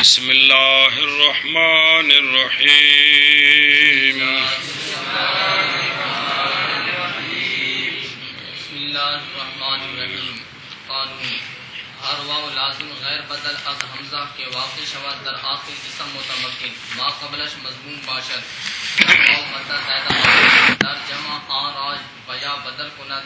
بسم اللہ الرحمن الرحیم بسم اللہ الرحمن الرحیم قانون ہر واو لازم غیر بدل از حمزہ کے واقع شود در آخر اسم متمکن ما قبلش مضمون باشد در واو مدہ زیادہ در جمع آراج بیا بدل کند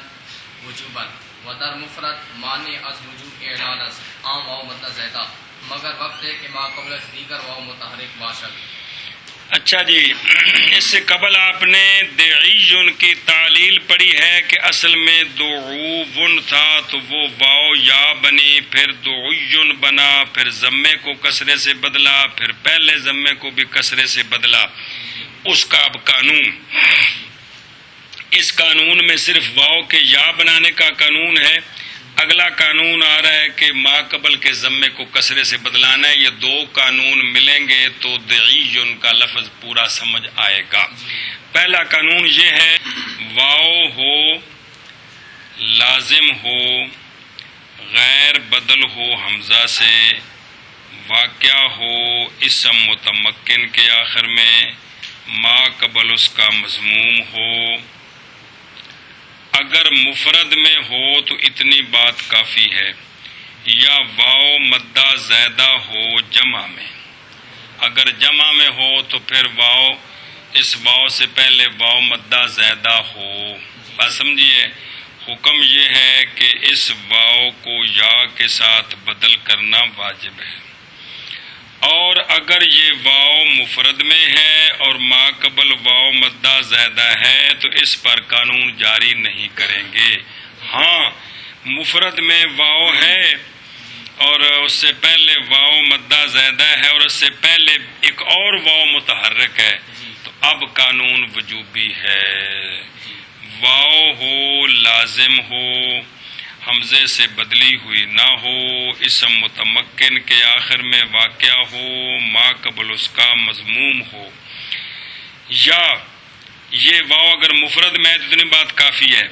وجوبا و در مفرد معنی از وجوب اعلان است عام واو مدہ زیادہ مگر وقت ہے کہ ما قبلش دیگر واو متحرک باشد. اچھا جی، اس سے قبل آپ نے دعیون کی تعلیل پڑھی ہے کہ اصل میں دعوون تھا تو وہ واو یا بنی، پھر دعیون بنا، پھر ضمے کو کسرے سے بدلا، پھر پہلے ضمے کو بھی کسرے سے بدلا. اس کا اب قانون، اس قانون میں صرف واو کے یا بنانے کا قانون ہے. اگلا قانون آ رہا ہے کہ ما قبل کے ضمے کو کسرے سے بدلانا ہے. یہ دو قانون ملیں گے تو دعیون کا لفظ پورا سمجھ آئے گا. پہلا قانون یہ ہے، واو ہو، لازم ہو، غیر بدل ہو حمزہ سے، واقع ہو اسم متمکن کے آخر میں، ما قبل اس کا مضموم ہو. اگر مفرد میں ہو تو اتنی بات کافی ہے، یا واو مدہ زیادہ ہو جمع میں. اگر جمع میں ہو تو پھر واو، اس واو سے پہلے واو مدہ زیادہ ہو. بات سمجھیے، حکم یہ ہے کہ اس واو کو یا کے ساتھ بدل کرنا واجب ہے. اور اگر یہ واو مفرد میں ہے اور ما قبل واو مدہ زیادہ ہے تو اس پر قانون جاری نہیں کریں گے. ہاں، مفرد میں واو ہے اور اس سے پہلے واو مدہ زیادہ ہے اور اس سے پہلے ایک اور واو متحرک ہے تو اب قانون وجوبی ہے. واو ہو، لازم ہو، حمزے سے بدلی ہوئی نہ ہو، اسم متمکن کے آخر میں واقع ہو، ما قبل اس کا مضموم ہو. یا یہ واو اگر مفرد میں ہے تو اتنی بات کافی ہے.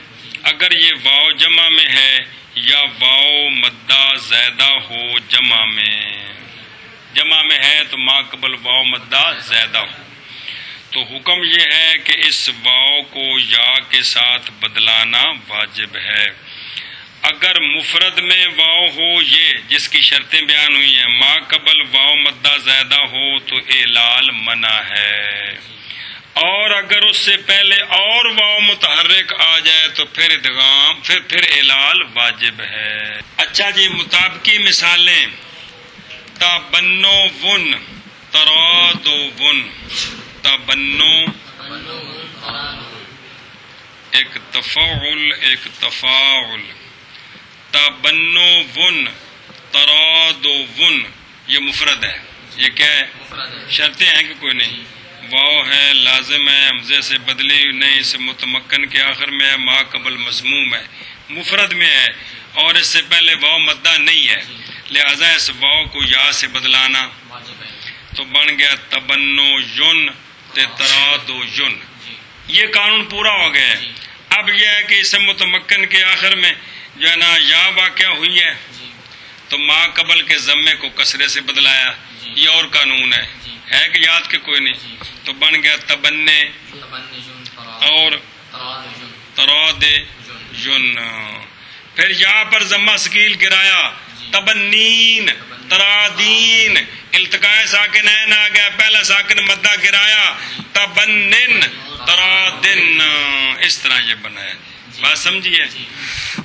اگر یہ واو جمع میں ہے یا واو مدہ زیادہ ہو جمع میں ہے تو ما قبل واو مدہ زیادہ ہو. تو حکم یہ ہے کہ اس واو کو یا کے ساتھ بدلانا واجب ہے. اگر مفرد میں واو ہو، یہ جس کی شرطیں بیان ہوئی ہیں، ما قبل واو مدہ زیادہ ہو تو اعلال منع ہے. اور اگر اس سے پہلے اور واو متحرک آ جائے تو پھر ادغام، پھر اعلال واجب ہے. اچھا جی، مطابقی مثالیں: تبنو ون، ترادو ون. تبنو ایک تفاعل، ایک تفاعل. تبنو ون، ترادو ون، یہ مفرد ہے. یہ کیا ہے؟ شرطیں ہیں کہ کوئی نہیں؟ واو ہے، لازم ہے، حمزے سے بدلی نہیں، اسے متمکن کے آخر میں ہے، ما قبل مضموم ہے، مفرد میں ہے اور اس سے پہلے واو مدہ نہیں ہے، لہذا اس واو کو یا سے بدلانا تو بن گیا تبنو یون ترادو یون. یہ قانون پورا ہو گیا ہے. اب یہ ہے کہ اسے متمکن کے آخر میں جو ہے نا یا واقع ہوئی ہے تو ما قبل کے ضمے کو کسرے سے بدلایا. یہ اور قانون ہے کہ یاد کے کوئی نہیں؟ تو بن گیا تبنے اور تراد یون. پھر یا پر ضمہ ثقیل گرایا، تبنین، ترادین. التقاء ساکن عین آ گیا، پہلا ساکن مدہ گرایا، تبنن ترادن. اس طرح یہ بنایا. بات سمجھیے.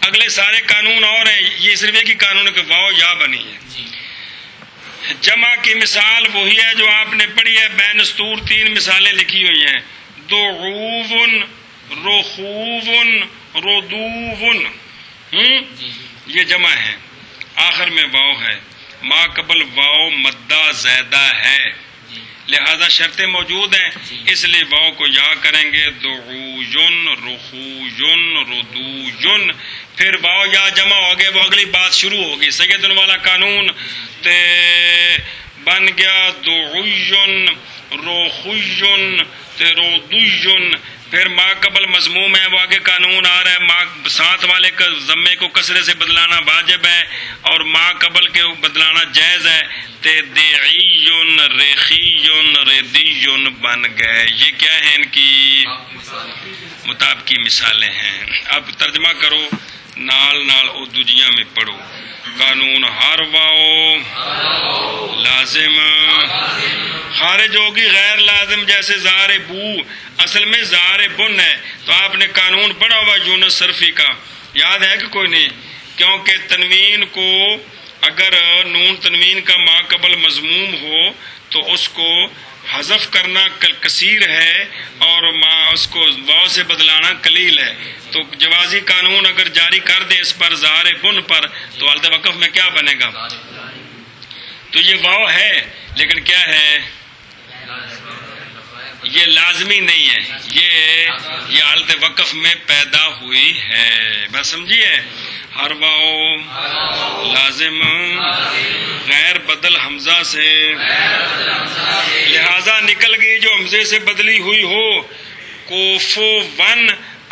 اگلے سارے قانون اور ہیں، یہ صرف ایک ہی قانون ہے کہ واو یا بنی ہے. جمع کی مثال وہی ہے جو آپ نے پڑھی ہے. بین اسطور 3 مثالیں لکھی ہوئی ہیں: دعوون، رخوون، ردوون. یہ جمع ہے، آخر میں واو ہے، ما قبل واو مدہ زیادہ ہے، لہذا شرطیں موجود ہیں، اس لیے واو کو یا کریں گے. دعوون، رخوون، ردوون. پھر واو یا جمع ہو گئے، وہ اگلی بات شروع ہوگی. سیدن والا قانون بن گیا دعوون، رخوون، ردوون. پھر ما قبل مضموم ہے، وہ آگے قانون آ رہا ہے، ما ساتھ والے کا ضمے کو کسرے سے بدلانا واجب ہے اور ما قبل کے بدلانا جائز ہے. دعی بن گئے. یہ کیا ہیں ان کی مطابقی مثالیں ہیں. اب ترجمہ کرو نال نال او دوجیاں میں پڑھو. قانون ہر واؤ لازم خارج ہوگی غیر لازم، جیسے زار بو اصل میں زار بن ہے، تو آپ نے قانون پڑھا ہوا یونس صرفی کا، یاد ہے کہ کوئی نہیں؟ کیونکہ تنوین کو اگر نون تنوین کا ما قبل مضموم ہو تو اس کو حذف کرنا کثیر ہے اور اس کو واو سے بدلانا قلیل ہے. تو جوازی قانون اگر جاری کر دے اس پر زار بن پر تو حالت وقف میں کیا بنے گا؟ تو یہ واو ہے لیکن کیا ہے؟ یہ لازمی نہیں ہے، یہ حالت وقف میں پیدا ہوئی ہے. بس سمجھیے، ہر واو لازم غیر بدل حمزہ سے، لہذا نکل گئی جو حمزے سے بدلی ہوئی ہو. کوفو ون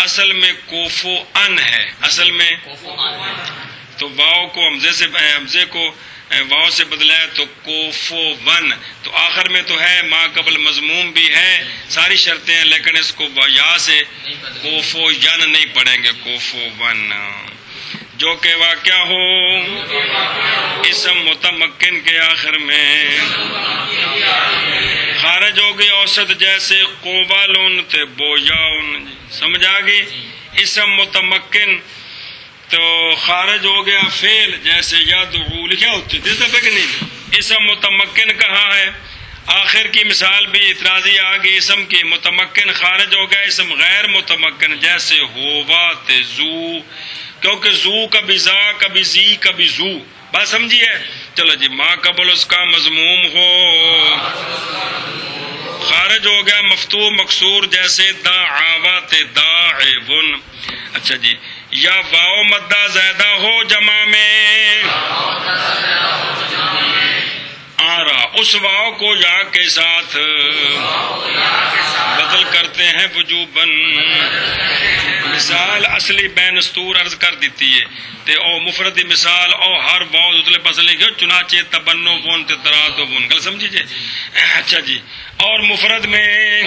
اصل میں کوفو ان ہے، اصل میں تو واو کو حمزے کو واو سے بدلا ہے تو کوفو ون. تو آخر میں تو ہے ما قبل مضموم بھی ہے، ساری شرطیں ہیں، لیکن اس کو یا سے کوفو ین نہیں پڑھیں گے، کوفو ون. جو کہ واقع ہو اسم متمکن کے آخر میں خارج ہو گئی اوسط، جیسے قوالن تے بویاؤن. سمجھ آ گئی؟ اسم متمکن تو خارج ہو گیا فعل، جیسے یدعو لکھا ہوتے کہ نہیں. اسم متمکن کہاں ہے؟ آخر کی مثال بھی اعتراضی آ گئی اسم کی. متمکن خارج ہو گیا اسم غیر متمکن، جیسے ہوا تے زو، کیونکہ زو کبھی زا کبھی زی کبھی زو. بات سمجھیے؟ چلو جی، ما قبل اس کا مضموم ہو خارج ہو گیا مفتوح مکسور، جیسے دعوا تے داعون. اچھا جی، یا واو مدہ زیادہ ہو جمع میں آرا، اس واو کو یا کے ساتھ بدل کرتے ہیں وجوباً. مثال اصلی بین استور عرض کر دیتی ہے تے او مفردی مثال او ہر واو اتلے پس لکھو چنانچہ تبنو بون تے تراتو بون. گل سمجھیے؟ اچھا جی، اور مفرد میں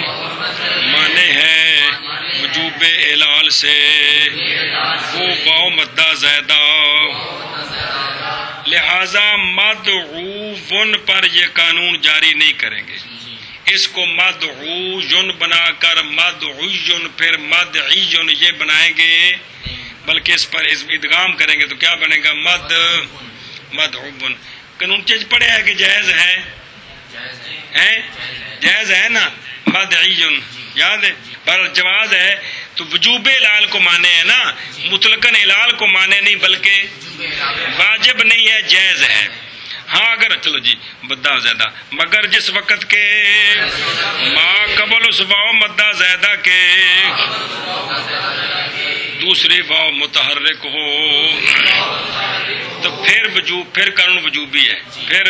معنی ہے وجوب اعلال سے وہ واو مدہ زیادہ، لہذا مدعوون پر یہ قانون جاری نہیں کریں گے. اس کو مدعوون بنا کر مدعوون پھر مدعیون یہ بنائیں گے، بلکہ اس پر ادغام کریں گے تو کیا بنے گا؟ مدعوون. قانون چیز پڑے ہے کہ جائز ہے؟ جائز ہے نا. مدعیون یاد ہے، پر جواز ہے تو وجوب اعلال کو مانے ہے نا، مطلقاً اعلال کو مانے نہیں، بلکہ واجب نہیں ہے، جائز ہے. ہاں اگر چلو جی مدہ زیادہ، مگر جس وقت کے ما قبل اس واو مدہ زیادہ کے دوسری واو متحرک ہو تو پھر قانون وجوبی ہے. پھر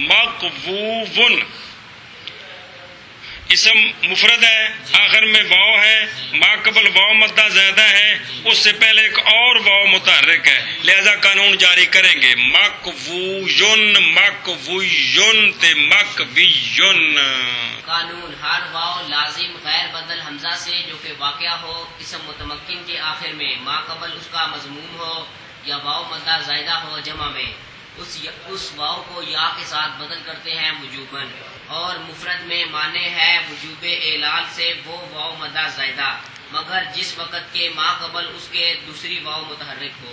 مقوون اسم مفرد ہے، آخر میں واو ہے، ما قبل واو مدہ زیادہ ہے، اس سے پہلے ایک اور واو متحرک ہے، لہذا قانون جاری کریں گے مقوون تے مقویون. قانون ہر واو لازم غیر بدل حمزہ سے جو کہ واقع ہو اسم متمکن کے آخر میں، ما قبل اس کا مضموم ہو یا واو مدہ زائدہ ہو جمع میں، اس واو کو یا کے ساتھ بدل کرتے ہیں وجوباً. اور مفرد میں معنی ہے وجوب اعلال سے وہ واو مدہ زائدہ، مگر جس وقت کے ما قبل اس کے دوسری واو متحرک ہو.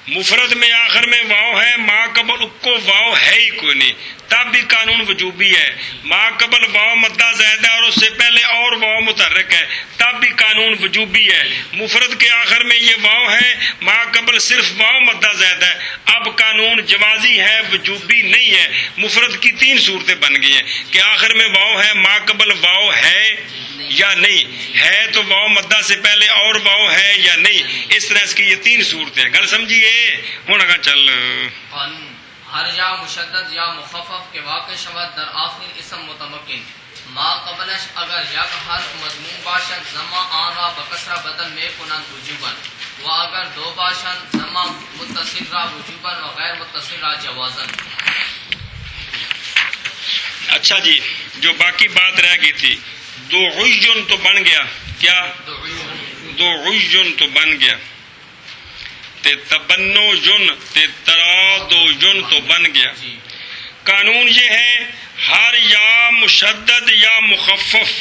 مفرد میں آخر میں واو ہے، ما قبل اس کو واو ہے ہی کوئی نہیں، تب بھی قانون وجوبی ہے. ما قبل واو مدہ زائدہ اور اس سے پہلے اور واو متحرک ہے، تب بھی قانون وجوبی ہے. مفرد کے آخر میں یہ واو ہے، ما قبل صرف واو مدہ زائدہ ہے، اب قانون جوازی ہے، وجوبی نہیں ہے. مفرد کی 3 صورتیں بن گئی ہیں کہ آخر میں واو ہے، ما قبل واو ہے یا نہیں ہے، تو واو مدہ سے پہلے اور واو ہے یا نہیں. اس طرح اس کی یہ 3 صورتیں. گل سمجھیے؟ ہوں اگر چل ہر یا مشدد یا مخفف کے واقع شود در آخر اسم متمکن، ما قبلش اگر یک حرف مضموم باشد زما آن را بکسرہ بدل میں کنند وجوباً، و اگر دو باشند زما زما متصل را وجوبا و غیر متصل را جوازا. اچھا جی، جو باقی بات رہ گئی تھی، دو عیون تو بن گیا، کیا دو عیون تو بن گیا، تے تبنو جن تے ترادو جن تو بن گیا. قانون یہ ہے ہر یا مشدد یا مخفف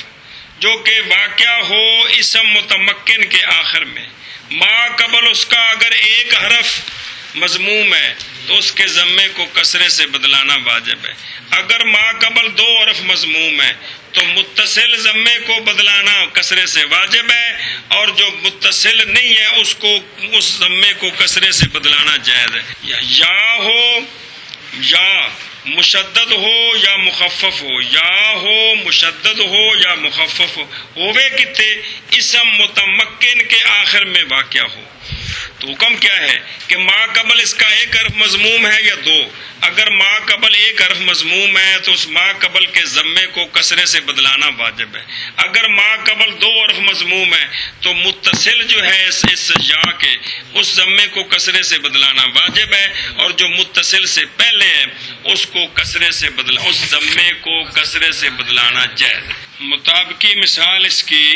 جو کہ واقع ہو اسم متمکن کے آخر میں، ما قبل اس کا اگر ایک حرف مضموم ہے تو اس کے ضمے کو کسرے سے بدلانا واجب ہے. اگر ما قبل دو حرف مضموم ہے تو متصل ضمے کو بدلانا کسرے سے واجب ہے، اور جو متصل نہیں ہے اس کو اس ضمے کو کسرے سے بدلانا جائز ہے. یا ہو یا مشدد ہو یا مخفف ہو، یا ہو مشدد ہو یا مخفف ہو، ہوئے کتے اسم متمکن کے آخر میں واقع ہو. تو حکم کیا ہے کہ ما قبل اس کا ایک حرف مضموم ہے یا دو. اگر ما قبل ایک حرف مضموم ہے تو اس ما قبل کے ضمے کو کسرے سے بدلانا واجب ہے. اگر ما قبل دو حرف مضموم ہے تو متصل جو ہے اس یا کے اس ضمے کو کسرے سے بدلانا واجب ہے، اور جو متصل سے پہلے ہے اس کو کسرے سے اس ضمے کو کسرے سے بدلانا جائز. مطابقی مثال اس کی،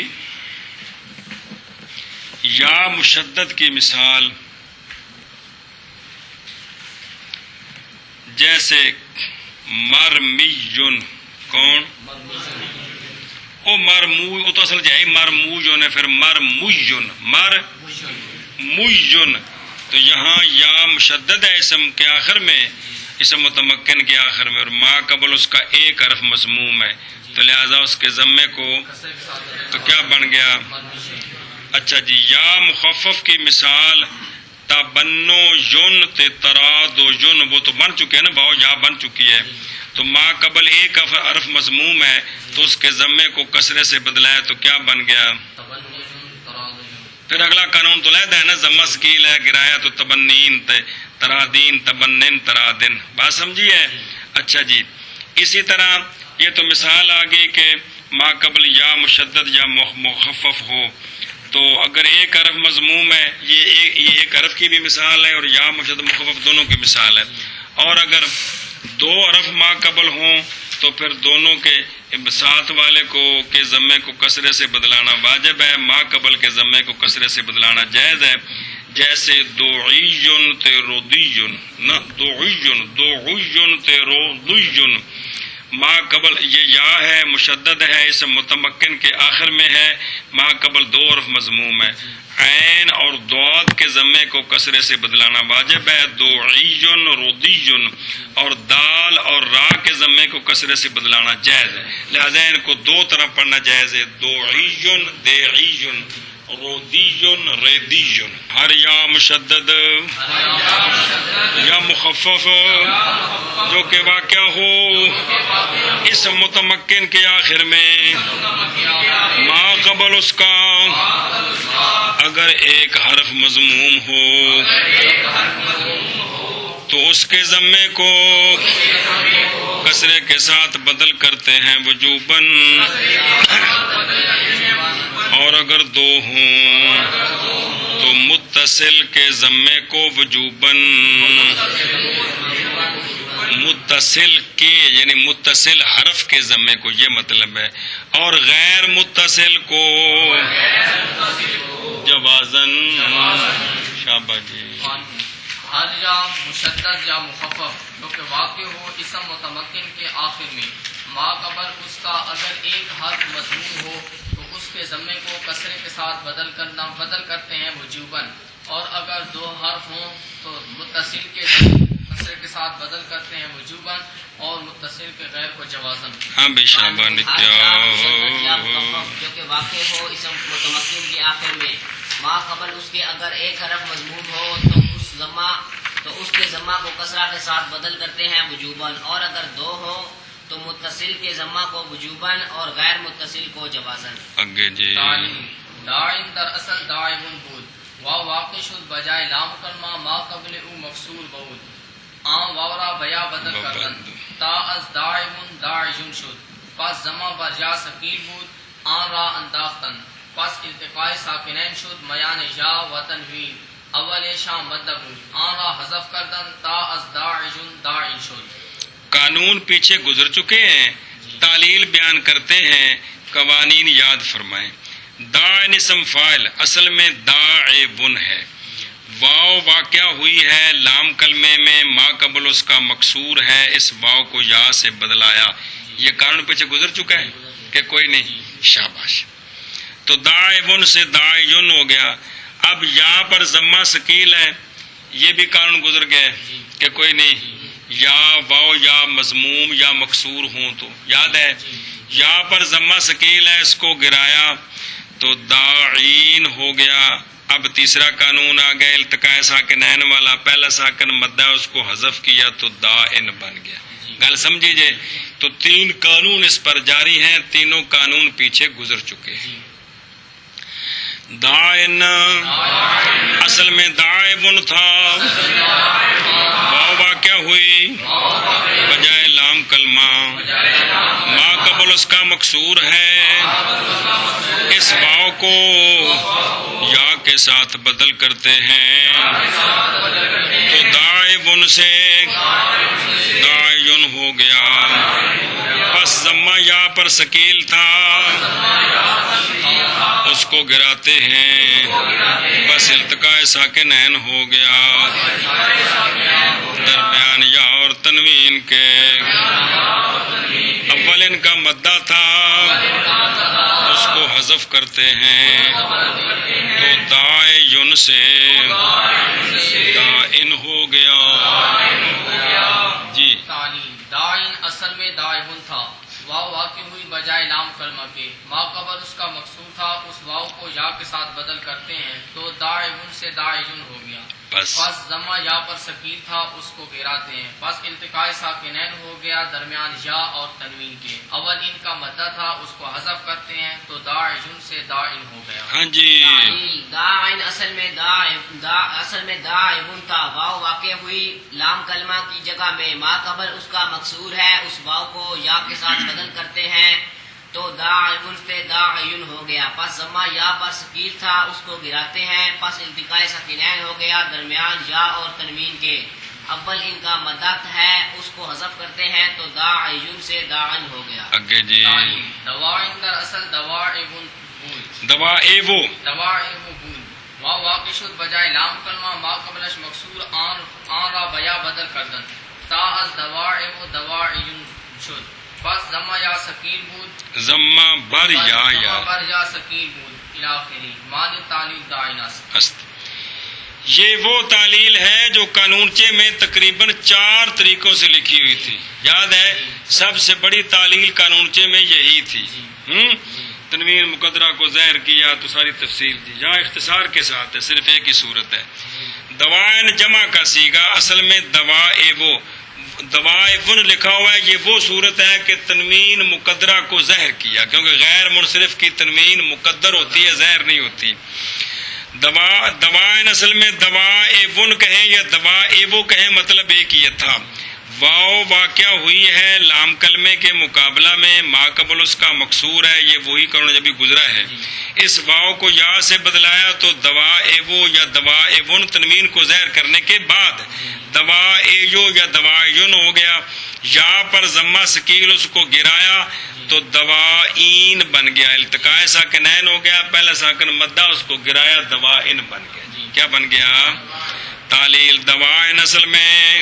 یا مشدد کی مثال جیسے مرمیون، کون او مرمو، او تو اصل جائے مرموجون ہے، پھر مرموجون مرموجون. تو یہاں یا مشدد ہے اسم کے آخر میں، اسم متمکن کے آخر میں، اور ما قبل اس کا ایک حرف مضموم ہے، تو لہذا اس کے ضمے کو تو کیا بن گیا. اچھا جی، یا مخفف کی مثال تبنو یون تے ترادو یون، وہ تو بن چکے ہیں نا، باؤ یا بن چکی ہے. تو ما قبل ایک حرف مضموم ہے تو اس کے ضمے کو کسرے سے بدلا ہے تو کیا بن گیا. پھر اگلا قانون تو لہدا ہے نا، ضمہ ثقیل ہے، گرایا تو تبنین ترادین تبنن ترادن، بات سمجھیے. اچھا جی، اسی طرح یہ تو مثال آ گئی کہ ما قبل یا مشدد یا مخفف ہو، تو اگر ایک حرف مضموم ہے، یہ ایک حرف کی بھی مثال ہے اور یا مشدد مخفف دونوں کی مثال ہے. اور اگر دو حرف ما قبل ہوں تو پھر دونوں کے ساتھ والے کو کے ضمے کو کسرے سے بدلانا واجب ہے، ما قبل کے ضمے کو کسرے سے بدلانا جائز ہے. جیسے دوعیون تے رودیون، نہ دوعیون تے رودیون، ما قبل یہ یا ہے مشدد ہے، اس متمکن کے آخر میں ہے، ما قبل دو حرف مضموم ہے، عین اور ضاد کے ضمے کو کسرے سے بدلانا واجب ہے. دوعیون رودیون، اور دال اور را کے ضمے کو کسرے سے بدلانا جائز ہے. لہذا ان کو دو طرح پڑھنا جائز ہے، دوعیون دیعیون رودیون ریدیون. ہر یا مشدد یا مخفف جو کہ واقع ہو اس متمکن کے آخر میں، ما قبل اس کا اگر ایک حرف مضموم ہو تو اس کے ضمے کو کسرے کے ساتھ بدل کرتے ہیں وجوباً، اور اگر دو ہوں تو متصل کے ضمے کو وجوباً، متصل کے یعنی متصل حرف کے ضمے کو، یہ مطلب ہے، اور غیر متصل کو جوازاً. شاباش جی. ہر یا مشدد یا مخفف جو کہ واقع ہو اسم متمکن کے آخر میں، ما قبل اس کا اگر ایک حرف مضموم ہو تو اس کے ضمے کو کسرے کے ساتھ بدل کرتے ہیں وجوباً، اور اگر دو حرف ہوں تو متصل کے کسرے کے ساتھ بدل کرتے ہیں وجوباً، اور متصل کے غیر کو جوازاً. ہاں بے شابان کیا جو کہ واقع ہو اسم متمکن کے آخر میں، ما قبل اس کے اگر ایک حرف مضموم ہو تو اس کے ضمہ کو کسرہ کے ساتھ بدل کرتے ہیں وجوباً، اور اگر دو ہو تو متصل کے ضمہ کو وجوباً اور غیر متصل کو جوازاً. آگے جی. داعین در اصل داعون بود، واو واقع شد بجائے لام کلمہ، ما قبل او مکسور بود، آن واورا بیا بدل کردن، تا از داعون داعیون شد، پس ضمہ بر یا ثقیل بود، آن را انداختن، پس التقاء ساکنین شد، میان یا و تنوین، اول میں شام مدبون آن را حذف کردن تا از داعجن داعی شد. قانون پیچھے گزر چکے ہیں، تعلیل بیان کرتے ہیں، قوانین یاد فرمائیں. داعن اسم فاعل اصل میں داعبن ہے. واو واقعہ ہوئی ہے لام کلمے میں، ما قبل اس کا مکسور ہے، اس واو کو یا سے بدلایا. یہ قانون پیچھے گزر چکا ہے کہ کوئی نہیں؟ شاباش. تو داعبن سے داعین ہو گیا. اب یا پر ضمہ ثقیل ہے، یہ بھی قانون گزر گئے کہ کوئی نہیں؟ یا واو یا مضموم یا مکسور ہوں تو یاد ہے. یا پر ضمہ ثقیل ہے، اس کو گرایا تو داعین ہو گیا. اب تیسرا قانون آ گیا التقاء ساکنین والا، پہلا ساکن مدہ اس کو حذف کیا تو داعن بن گیا. گل سمجھیے. تو تین قانون اس پر جاری ہیں، تینوں قانون پیچھے گزر چکے ہیں. داعن اصل میں داعبن تھا، واو واقع ہوئی بجائے لام کلمہ، ما قبل اس کا مکسور ہے، اس واو کو یا کے ساتھ بدل کرتے ہیں تو داعبن سے داعین ہو گیا. پس ضمہ یا پر ثقیل تھا، اس کو گراتے ہیں، بس التقاء ساکنین ہو گیا درمیان یا اور تنوین کے. اول ان کا مدہ تھا، اس کو حذف کرتے ہیں تو داعین سے داعن ہو گیا. جی داعین اصل میں داعبن تھا، واو واقع ہوئی بجائے لام کلمہ کے، ما قبل اس کا مقصور تھا، اس واو کو یا کے ساتھ بدل کرتے ہیں تو داعبن سے داعین ہو گیا. بس ضمہ یا پر ثقیل تھا، اس کو گراتے ہیں. بس التقاء ساکنین ہو گیا درمیان یا اور تنوین کے. اول ان کا مدہ تھا، اس کو حذف کرتے ہیں تو داعین سے داعن ہو گیا. ہاں جی. داعن اصل میں داعبن تھا، واو واقع ہوئی لام کلمہ کی جگہ میں، ما قبل اس کا مکسور ہے، اس واو کو یا کے ساتھ بدل کرتے ہیں تو داعن سے داعین ہو گیا. پس ضمہ یا پر ثقیل تھا، اس کو گراتے ہیں. پس التقاء ساکنین ہو گیا درمیان یا اور تنوین کے. اول ان کا مدہ ہے، اس کو حذف کرتے ہیں تو داعین سے داعن ہو گیا. اگے جی. دواعین در اصل دواعبن بود، دواعبو بود واو واقع شد بجائے لام کلمہ، ما قبلش مکسور آن را بیا بدل کردن تا از دواعب دواعین شد. بس ضمہ یا ثقیل بود، ضمہ بر یا بر یا ثقیل بود الاخری معنی تعلیل داعین است. یہ وہ تعلیل ہے جو قانونچے میں تقریباً 4 طریقوں سے لکھی ہوئی تھی. یاد ہے سب سے بڑی تعلیل قانونچے میں یہی تھی. تنوین مقدرہ کو ظاہر کیا تو ساری تفصیل دی. یہاں اختصار کے ساتھ ہے، صرف ایک ہی صورت ہے. دوائن جمع کا صیغہ اصل میں دوائبن لکھا ہوا ہے. یہ وہ صورت ہے کہ تنوین مقدرہ کو ظاہر کیا، کیونکہ غیر منصرف کی تنوین مقدر ہوتی ہے، ظاہر نہیں ہوتی. دوائن اصل میں دوائبن کہیں یا دوائبو کہیں، مطلب ایک ہی تھا. واو واقع ہوئی ہے لام کلمے کے مقابلہ میں، ما قبل اس کا مکسور ہے، یہ وہی قانون جب گزرا ہے. اس واو کو یا سے بدلایا تو دوائبو یا دوائبن تنوین کو ظاہر کرنے کے بعد دوائیو یا دوائین ہو گیا. یا پر ضمہ ثقیل اس کو گرایا تو دوائین بن گیا. التقاء ساکنین ہو گیا، پہلا ساکن مدہ اس کو گرایا دوائن بن گیا. کیا بن گیا؟ تعلیل. دوائن اصل میں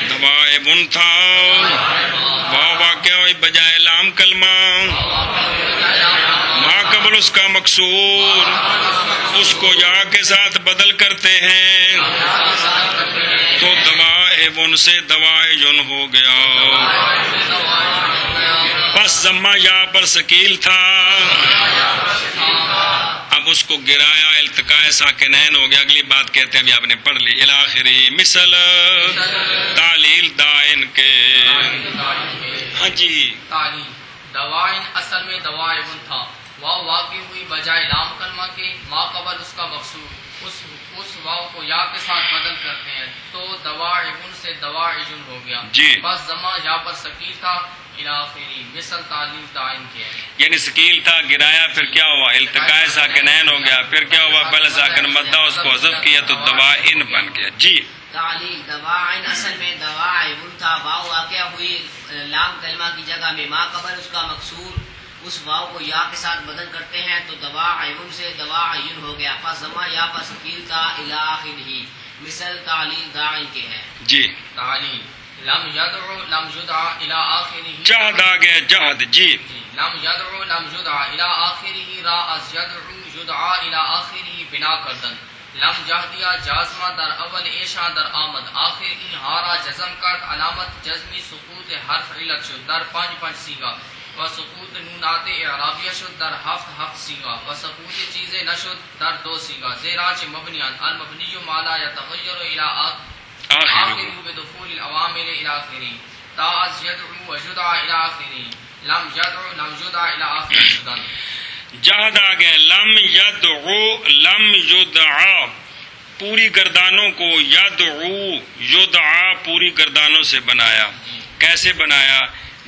دوائبن تھا، واو واقع ہوئی بجائے لام کلمہ، ما قبل اس کا مکسور اس کو یا کے ساتھ بدل کرتے ہیں تو دوائبن سے دوائین ہو گیا. پس ضمہ یا پر ثقیل تھا، اب اس کو گرایا، التقاء ساکنین ہو گیا. اگلی بات کہتے ہیں ابھی آپ نے پڑھ لی. الاخری مثل تعلیل دائن کے. ہاں جی. دوائن اصل میں دوائبن تھا، واو واقع ہوئی بجائے لام کلمہ کے، ما قبل اس کا مقصور اس واو کو یا کے ساتھ بدل کرتے ہیں تو دوائبن سے دوائین ہو گیا. جی. بس ضمہ یا پر ثقیل تھا، إلى آخره مثل تعلیل دائم کے ہے. یعنی سکیل تھا گرایا پھر کیا ہوا التقائے ساکنین ہو گیا پھر کیا ہوا پہلے ساکن مدہ اس کو حذف کیا تو دوائن بن گیا. جی تعلیل دواعن اصل میں دواعن تھا، واو واقع ہوئی لام کلمہ کی جگہ میں، ما قبل اس کا مکسور اس واو کو یا کے ساتھ بدل کرتے ہیں تو دواعن سے دواعین ہو گیا. پس زما یا پر سکیل تھا الی آخرہ مثل تعلیل داعن کے ہے. جی تعلیل لم يدعو لم يدعى الى آخره جہد آ گیا جہد. جی لم يدعو لم يدعى الى آخره را از يدعو يدعى الى آخره بنا کردن. لم جہدیا جازمہ در اول ایشا در آمد آخر این ہارا جزم کرد علامت جزمی سقوط حرف علت شد در 5 سیگا و سقوط نونات اعرابیہ شد در 7 سیگا و سقوط چیزیں نشد در 2 سیگا. زیرا چ مبنیان المبنی مالا یتغیر الى آخر بدخول العوامل الى آخری تا از یدعو و جدع الى آخری لم یدعو لم جدع الى آخری شدن. جہد آ گئے لم یدعو لم یدعا پوری گردانوں کو یدعو یدعا پوری گردانوں سے بنایا. کیسے بنایا؟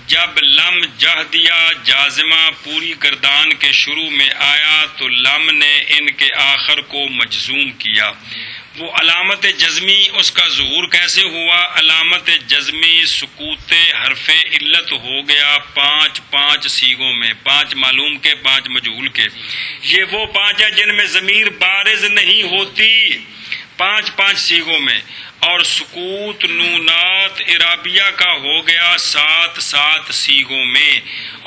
جب لم جہدیہ جازمہ پوری گردان کے شروع میں آیا تو لم نے ان کے آخر کو مجزوم کیا. وہ علامت جزمی اس کا ظہور کیسے ہوا؟ علامت جزمی سکوت حرف علت ہو گیا 5 سیغوں میں، 5 معلوم کے 5 مجہول کے. یہ وہ 5 ہے جن میں ضمیر بارز نہیں ہوتی، 5 سیغوں میں. اور سکوت نونات عرابیہ کا ہو گیا 7 سیغوں میں.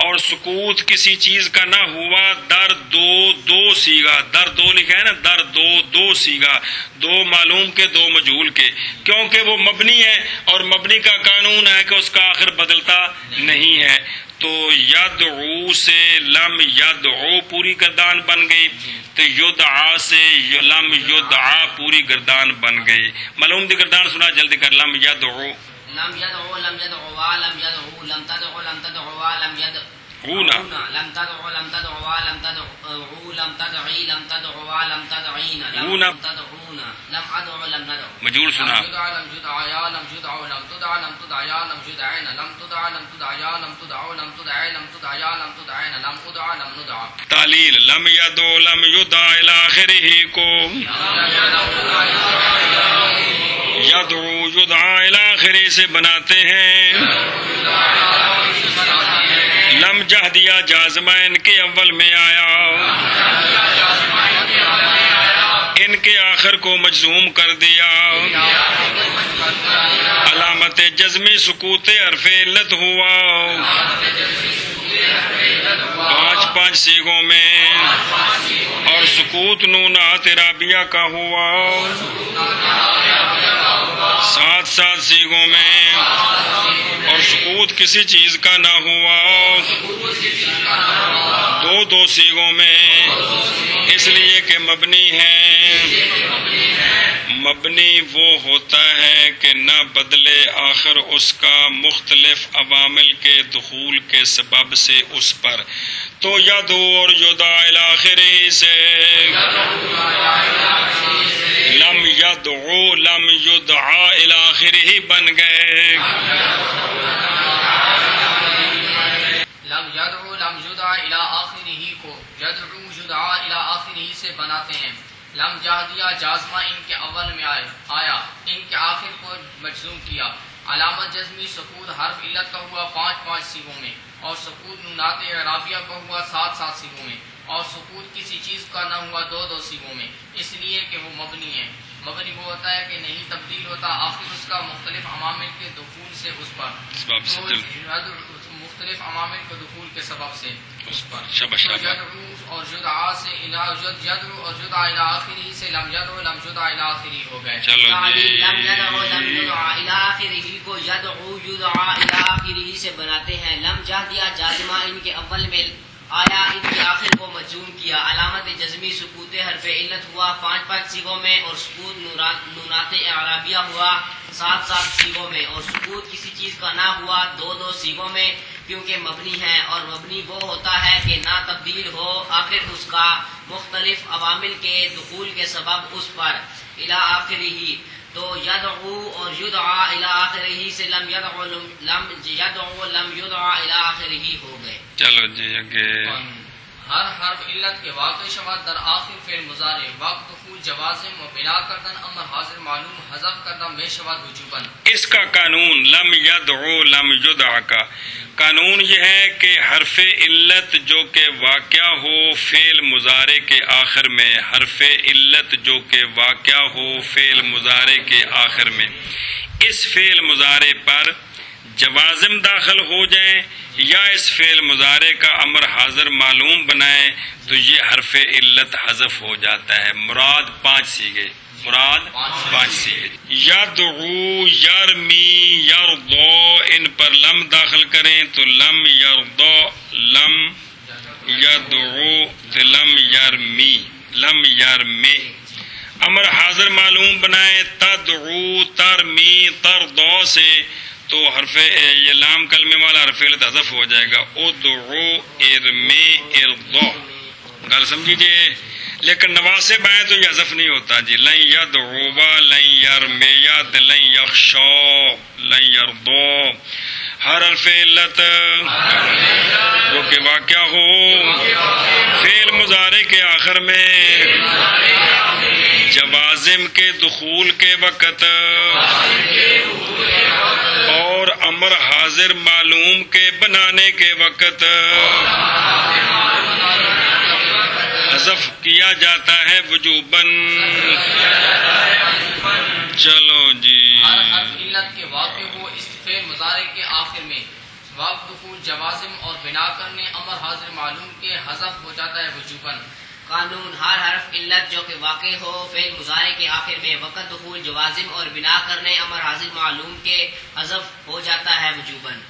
اور سکوت کسی چیز کا نہ ہوا در 2 سیغہ، در 2 لکھا ہے نا، در 2 سیغہ، 2 معلوم کے 2 مجہول کے، کیونکہ وہ مبنی ہے اور مبنی کا قانون ہے کہ اس کا آخر بدلتا نہیں ہے. تو یدعو سے لم یدعو پوری گردان بن گئی، تو یدعا سے لم یدعا پوری گردان بن گئی. معلوم دی گردان سنا جلدی کر. لم یدعو لم يدعو لم يدعوا لم يدعو لم تدعو لم تدعوا لم يدعو ہونا لم تدعو لم تدعوا لم تدعو لم تدعي لم تدعوا لم تدعين ہونا لم تدعون لم ادعو لم ندعو. مجہول سنا. لم يدع لم يدعى لم يدعو لم تدع لم تدعى لم يدعين لم تدع لم تدعى لم تدعو لم تدعي لم تدعى لم تدعين لم ادع لم ندع. تعلیل لم یدعو لم یدع الی آخرہ کو یدعو یدعا الی آخرہ سے بناتے ہیں. لم جہدیہ جازمہ ان کے اول میں آیا، ان کے آخر کو مجزوم کر دیا. علامت جزمی سکوت حرف علت ہوا 5 سیغوں میں. اور سکوت نونات عرابیہ کا ہوا 7 سیغوں میں. اور سکوت کسی چیز کا نہ ہوا 2 سیغوں میں، اس لیے کہ مبنی ہے. مبنی وہ ہوتا ہے کہ نہ بدلے آخر اس کا مختلف عوامل کے دخول کے سبب سے اس پر. تو یدعو اور یدعا الی آخرہ سے لم یدعو لم یدعا الی آخرہ بن گئے. لم یدعو لم یدع الی آخرہ کو یدعو یدعا الی آخرہ سے بناتے ہیں. لم جہدیہ جازمہ ان کے اول میں آیا، ان کے آخر کو مجزوم کیا. علامت جزمی سکوت حرف علت کا ہوا 5 سیغوں میں، اور سکوت نونات اعرابیہ کا ہوا 7 سیغوں میں. اور سکوت کسی چیز کا نہ ہوا 2 سیغوں میں، اس لیے کہ وہ مبنی ہے. مبنی وہ ہوتا ہے کہ نہیں تبدیل ہوتا آخر اس کا مختلف عوامل کے دخول سے اس پر، مختلف عوامل کے دخول کے سبب سے اس پر. یدعو اور یدعا سے یدعو اور یدعا الی آخرہ سے لم یدعو لم یدع الی آخرہ ہو گئے. چلو جی لم يدعو لم يدعى الى آخرہ کو یدعو یدعا الی آخرہ سے بناتے ہیں. لم جہدیہ جازمہ ان کے اول میں آیا، ان کے آخر کو مجزوم کیا. علامت جزمی سکوت حرف علت ہوا 5 سیغوں میں، اور سکوت نونات اعرابیہ ہوا 7 سیغوں میں. اور سکوت کسی چیز کا نہ ہوا 2 سیغوں میں، کیونکہ مبنی ہے. اور مبنی وہ ہوتا ہے کہ نہ تبدیل ہو آخر اس کا مختلف عوامل کے دخول کے سبب اس پر. الی آخرہ تو یدعو اور یدعا الی آخرہ سے لم یدعو لم یدعا الی آخرہ ہو گئے. چلو جی اگے. ہر حرف علت کے واقع شود در آخر فعل مضارع وقت دخول جوازم و بنا کردن امر حاضر معلوم حذف کردن میں شود وجوباً. اس کا قانون لم یدعو لم یدع کا قانون یہ ہے کہ حرف علت جو کہ واقع ہو فعل مضارع کے آخر میں، حرف علت جو کہ واقع ہو فعل مضارع کے آخر میں، اس فعل مضارع پر جوازم داخل ہو جائیں یا اس فعل مضارع کا امر حاضر معلوم بنائیں تو یہ حرف علت حذف ہو جاتا ہے. مراد 5 سیغے، مراد 5 سیغے. یدعو، یرمی، یرضو، ان پر لم داخل کریں تو لم یرضو، لم یدعو تو لم یرمی، لم یرمی. امر حاضر معلوم بنائیں تدعو، ترمی، ترضو سے تو حرف یہ لام کلمے والا حرف علت حذف ہو جائے گا. ادعو، ارمی، ارضو. گل سمجھیے. لیکن نواسب آئے تو یہ حذف نہیں ہوتا جی. لن یدعو، لن یرمیا، لن یخشو، لن یرضو. ہر حرف علت جو کہ واقع ہو فعل مضارع کے آخر میں جوازم کے دخول کے وقت اور امر حاضر معلوم کے بنانے کے وقت حذف کیا جاتا ہے وجوباً. چلو جی. ہر حرف علت کے واقع ہو اس فعل مضارع کے آخر میں وقت دخول جوازم اور بنا کرنے امر حاضر معلوم کے حذف ہو جاتا ہے وجوباً. قانون ہر حرف علت جو کہ واقع ہو فعل مضارع کے آخر میں وقت دخول جوازم اور بنا کرنے امر حاضر معلوم کے حذف ہو جاتا ہے وجوباً.